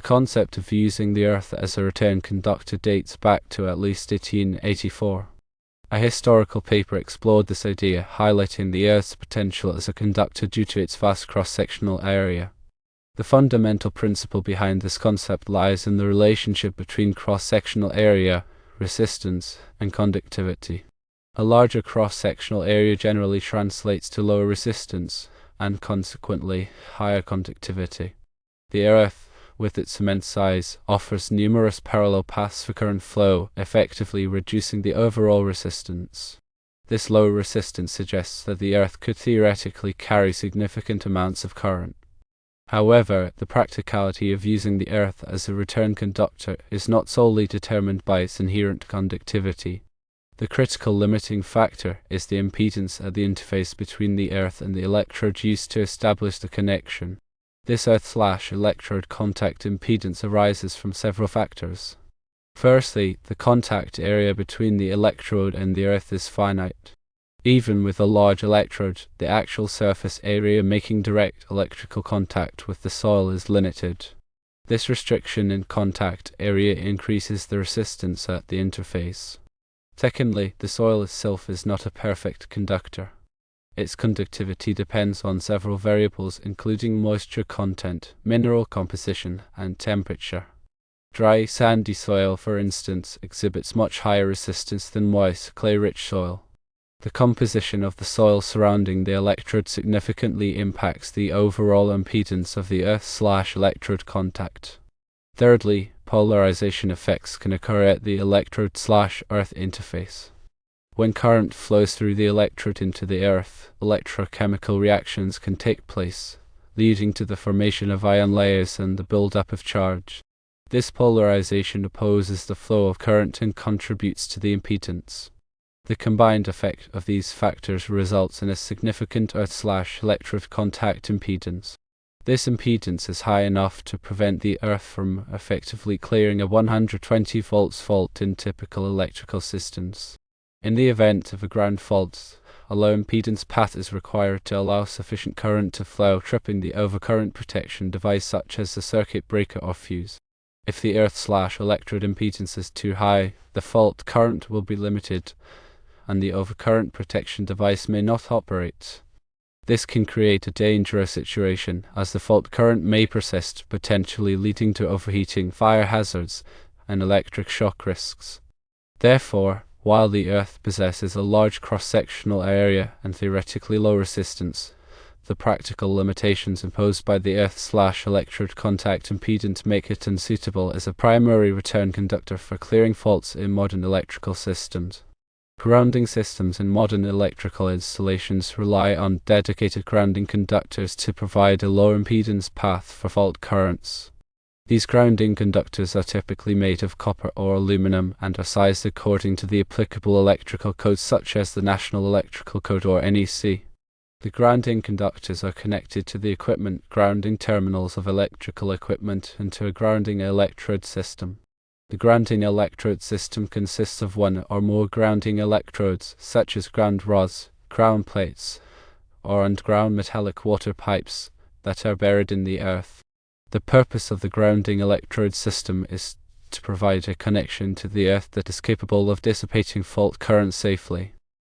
concept of using the Earth as a return conductor dates back to at least 1884. A historical paper explored this idea, highlighting the Earth's potential as a conductor due to its vast cross-sectional area. The fundamental principle behind this concept lies in the relationship between cross-sectional area, resistance, and conductivity. A larger cross-sectional area generally translates to lower resistance, and consequently, higher conductivity. The Earth, with its immense size, offers numerous parallel paths for current flow, effectively reducing the overall resistance. This lower resistance suggests that the Earth could theoretically carry significant amounts of current. However, the practicality of using the Earth as a return conductor is not solely determined by its inherent conductivity. The critical limiting factor is the impedance at the interface between the Earth and the electrode used to establish the connection. This Earth/electrode contact impedance arises from several factors. Firstly, the contact area between the electrode and the Earth is finite. Even with a large electrode, the actual surface area making direct electrical contact with the soil is limited. This restriction in contact area increases the resistance at the interface. Secondly, the soil itself is not a perfect conductor. Its conductivity depends on several variables including moisture content, mineral composition, and temperature. Dry, sandy soil, for instance, exhibits much higher resistance than moist, clay-rich soil. The composition of the soil surrounding the electrode significantly impacts the overall impedance of the Earth/electrode contact. Thirdly, polarization effects can occur at the electrode/Earth interface. When current flows through the electrode into the Earth, electrochemical reactions can take place, leading to the formation of ion layers and the buildup of charge. This polarization opposes the flow of current and contributes to the impedance. The combined effect of these factors results in a significant Earth/electrode contact impedance. This impedance is high enough to prevent the Earth from effectively clearing a 120 volts fault in typical electrical systems. In the event of a ground fault, a low impedance path is required to allow sufficient current to flow, tripping the overcurrent protection device such as the circuit breaker or fuse. If the Earth/electrode impedance is too high, the fault current will be limited, and the overcurrent protection device may not operate. This can create a dangerous situation, as the fault current may persist, potentially leading to overheating, fire hazards, and electric shock risks. Therefore, while the Earth possesses a large cross-sectional area and theoretically low resistance, the practical limitations imposed by the Earth/electrode contact impedance make it unsuitable as a primary return conductor for clearing faults in modern electrical systems. Grounding systems in modern electrical installations rely on dedicated grounding conductors to provide a low impedance path for fault currents. These grounding conductors are typically made of copper or aluminum and are sized according to the applicable electrical codes such as the National Electrical Code or NEC. The grounding conductors are connected to the equipment grounding terminals of electrical equipment and to a grounding electrode system. The grounding electrode system consists of one or more grounding electrodes, such as ground rods, ground plates, or underground metallic water pipes that are buried in the earth. The purpose of the grounding electrode system is to provide a connection to the earth that is capable of dissipating fault current safely.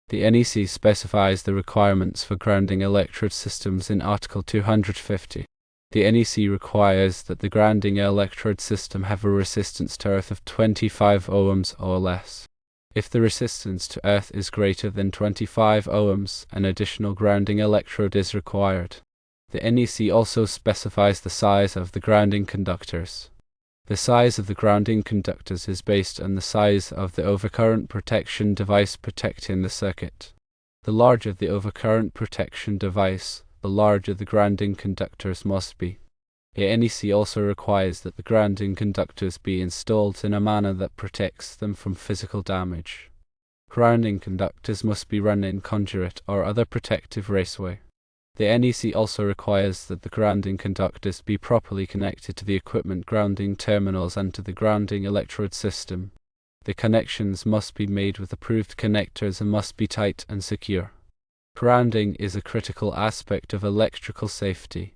The NEC specifies the requirements for grounding electrode systems in Article 250. The NEC requires that the grounding electrode system have a resistance to earth of 25 ohms or less. If the resistance to earth is greater than 25 ohms, an additional grounding electrode is required. The NEC also specifies the size of the grounding conductors. The size of the grounding conductors is based on the size of the overcurrent protection device protecting the circuit. The larger the overcurrent protection device, the larger the grounding conductors must be. The NEC also requires that the grounding conductors be installed in a manner that protects them from physical damage. Grounding conductors must be run in conduit or other protective raceway. The NEC also requires that the grounding conductors be properly connected to the equipment grounding terminals and to the grounding electrode system. The connections must be made with approved connectors and must be tight and secure. Grounding is a critical aspect of electrical safety.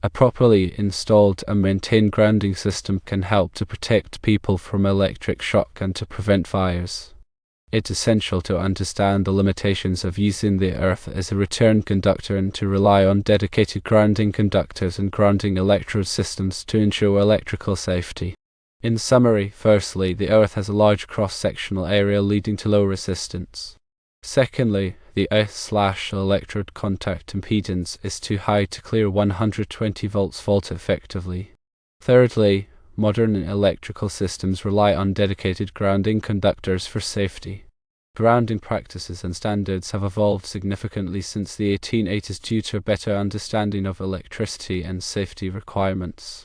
A properly installed and maintained grounding system can help to protect people from electric shock and to prevent fires. It's essential to understand the limitations of using the earth as a return conductor and to rely on dedicated grounding conductors and grounding electrode systems to ensure electrical safety. In summary, firstly, the earth has a large cross-sectional area leading to low resistance. Secondly, the earth/electrode contact impedance is too high to clear 120 volts fault effectively. Thirdly, modern electrical systems rely on dedicated grounding conductors for safety. Grounding practices and standards have evolved significantly since the 1880s due to a better understanding of electricity and safety requirements.